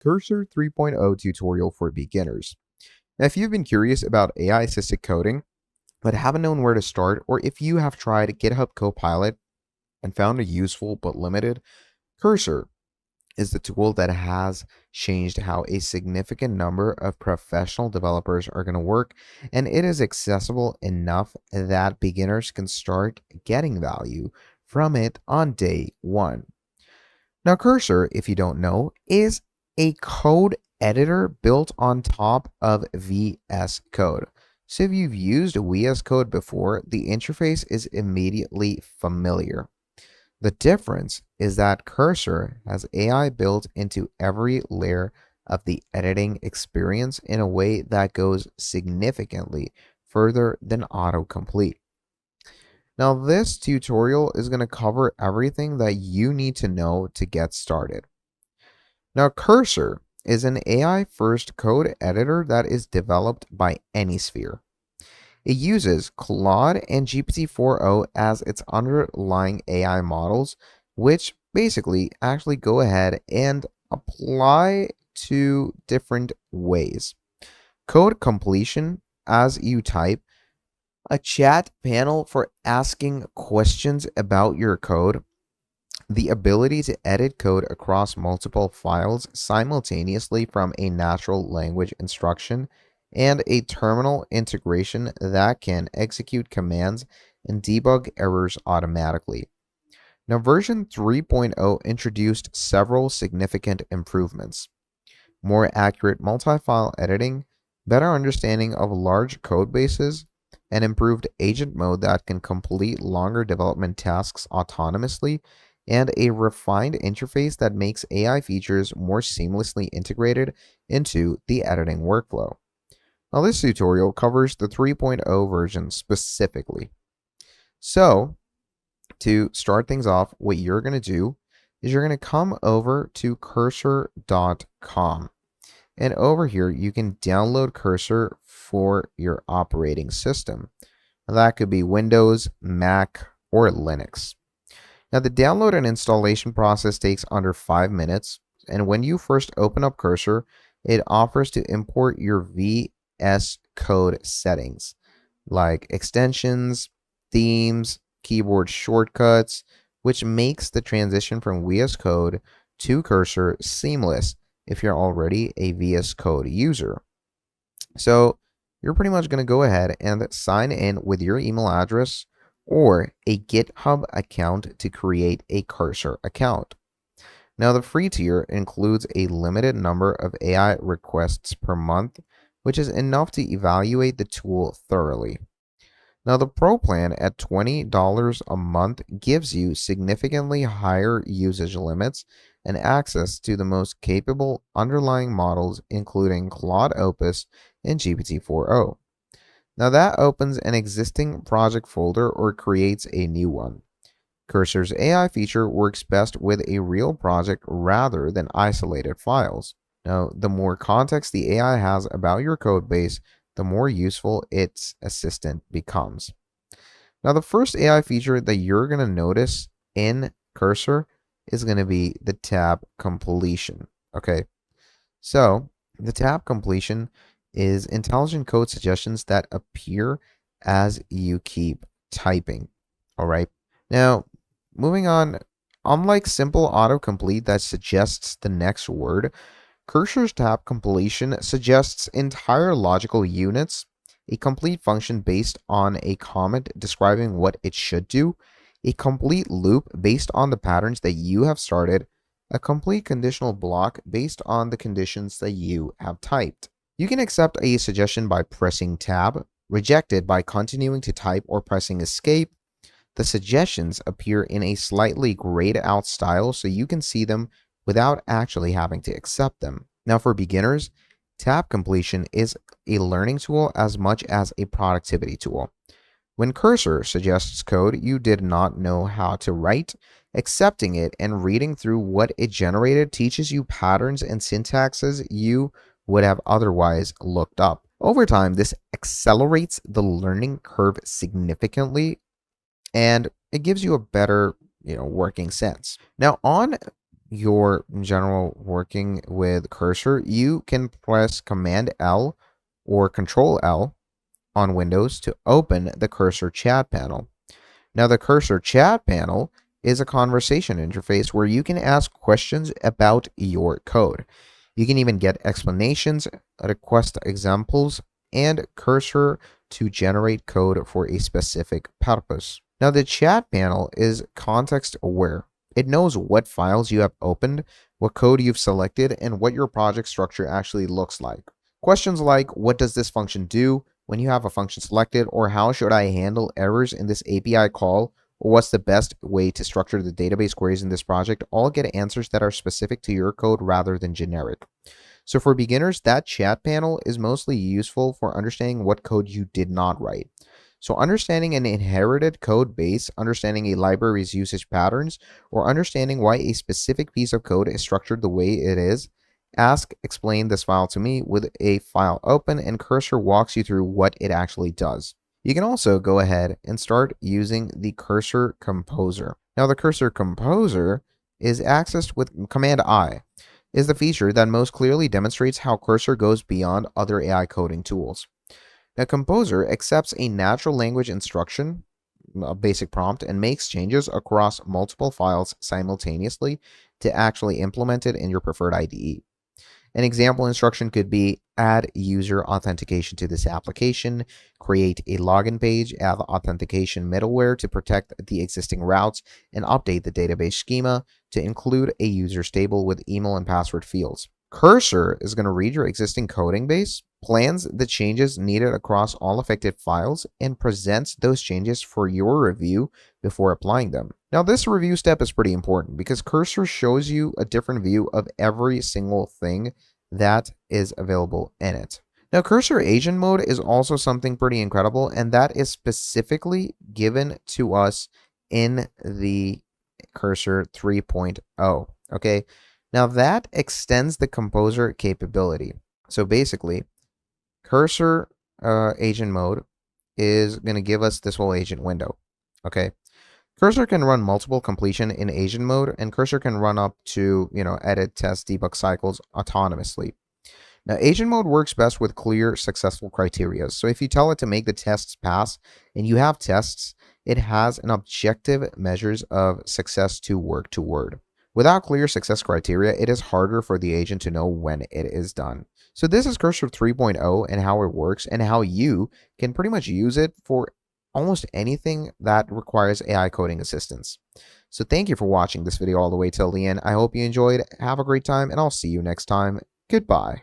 Cursor 3.0 tutorial for beginners. Now, if you've been curious about AI assisted coding, but haven't known where to start, or if you have tried GitHub Copilot and found it useful but limited, Cursor is the tool that has changed how a significant number of professional developers are going to work, and it is accessible enough that beginners can start getting value from it on day one. Now, Cursor, if you don't know, is a code editor built on top of VS Code. So if you've used VS Code before, the interface is immediately familiar. The difference is that Cursor has AI built into every layer of the editing experience in a way that goes significantly further than autocomplete. Now, this tutorial is going to cover everything that you need to know to get started. Now, Cursor is an AI-first code editor that is developed by AnySphere. It uses Claude and GPT-4o as its underlying AI models, which basically actually go ahead and apply to different ways. Code completion as you type, a chat panel for asking questions about your code, the ability to edit code across multiple files simultaneously from a natural language instruction, and a terminal integration that can execute commands and debug errors automatically. Now, version 3.0 introduced several significant improvements: more accurate multi-file editing, better understanding of large code bases, an improved agent mode that can complete longer development tasks autonomously, and a refined interface that makes AI features more seamlessly integrated into the editing workflow. Now, this tutorial covers the 3.0 version specifically. So, to start things off, what you're going to do is you're going to come over to cursor.com. And over here, you can download Cursor for your operating system. Now, that could be Windows, Mac, or Linux. Now, the download and installation process takes under 5 minutes. And when you first open up Cursor, it offers to import your VS Code settings like extensions, themes, keyboard shortcuts, which makes the transition from VS Code to Cursor seamless if you're already a VS Code user. So you're pretty much going to go ahead and sign in with your email address or a GitHub account to create a Cursor account. Now, the free tier includes a limited number of AI requests per month, which is enough to evaluate the tool thoroughly. Now, the Pro plan at $20 a month gives you significantly higher usage limits and access to the most capable underlying models, including Claude Opus and GPT-4o. Now, that opens an existing project folder or creates a new one. Cursor's AI feature works best with a real project rather than isolated files. Now, the more context the AI has about your code base, the more useful its assistant becomes. Now, the first AI feature that you're going to notice in Cursor is going to be the tab completion. Okay, so the tab completion is intelligent code suggestions that appear as you keep typing. All right, now moving on, unlike simple autocomplete that suggests the next word, Cursor's tab completion suggests entire logical units, a complete function based on a comment describing what it should do, a complete loop based on the patterns that you have started, a complete conditional block based on the conditions that you have typed. You can accept a suggestion by pressing tab, reject it by continuing to type or pressing escape. The suggestions appear in a slightly grayed out style so you can see them without actually having to accept them. Now, for beginners, tab completion is a learning tool as much as a productivity tool. When Cursor suggests code you did not know how to write, accepting it and reading through what it generated teaches you patterns and syntaxes you would have otherwise looked up. Over time, this accelerates the learning curve significantly, and it gives you a better, working sense. Now, on your general working with cursor, you can press Command L or Control L on Windows to open the cursor chat panel. Now, the cursor chat panel is a conversation interface where you can ask questions about your code. You can even get explanations, request examples, and cursor to generate code for a specific purpose. Now, the chat panel is context aware. It knows what files you have opened, what code you've selected, and what your project structure actually looks like. Questions like, what does this function do when you have a function selected, or how should I handle errors in this API call, or what's the best way to structure the database queries in this project, all get answers that are specific to your code rather than generic. So for beginners, that chat panel is mostly useful for understanding what code you did not write. So understanding an inherited code base, understanding a library's usage patterns, or understanding why a specific piece of code is structured the way it is, ask explain this file to me with a file open, and cursor walks you through what it actually does. You can also go ahead and start using the cursor composer. Now the cursor composer is accessed with Command I, is the feature that most clearly demonstrates how cursor goes beyond other AI coding tools. Now, Composer accepts a natural language instruction, a basic prompt, and makes changes across multiple files simultaneously to actually implement it in your preferred IDE. An example instruction could be add user authentication to this application, create a login page, add authentication middleware to protect the existing routes, and update the database schema to include a user stable with email and password fields. Cursor is going to read your existing coding base, plans the changes needed across all affected files, and presents those changes for your review before applying them. Now, this review step is pretty important because Cursor shows you a different view of every single thing that is available in it. Now, Cursor Agent Mode is also something pretty incredible, and that is specifically given to us in the Cursor 3.0. Okay, now that extends the Composer capability. So basically, Cursor Agent Mode is going to give us this whole agent window. Okay, Cursor can run multiple completion in agent mode, and Cursor can run up to, edit, test, debug cycles autonomously. Now, agent mode works best with clear, successful criteria. So if you tell it to make the tests pass and you have tests, it has an objective measures of success to work toward. Without clear success criteria, it is harder for the agent to know when it is done. So this is Cursor 3.0 and how it works and how you can pretty much use it for almost anything that requires AI coding assistance. So thank you for watching this video all the way till the end. I hope you enjoyed. Have a great time, and I'll see you next time. Goodbye.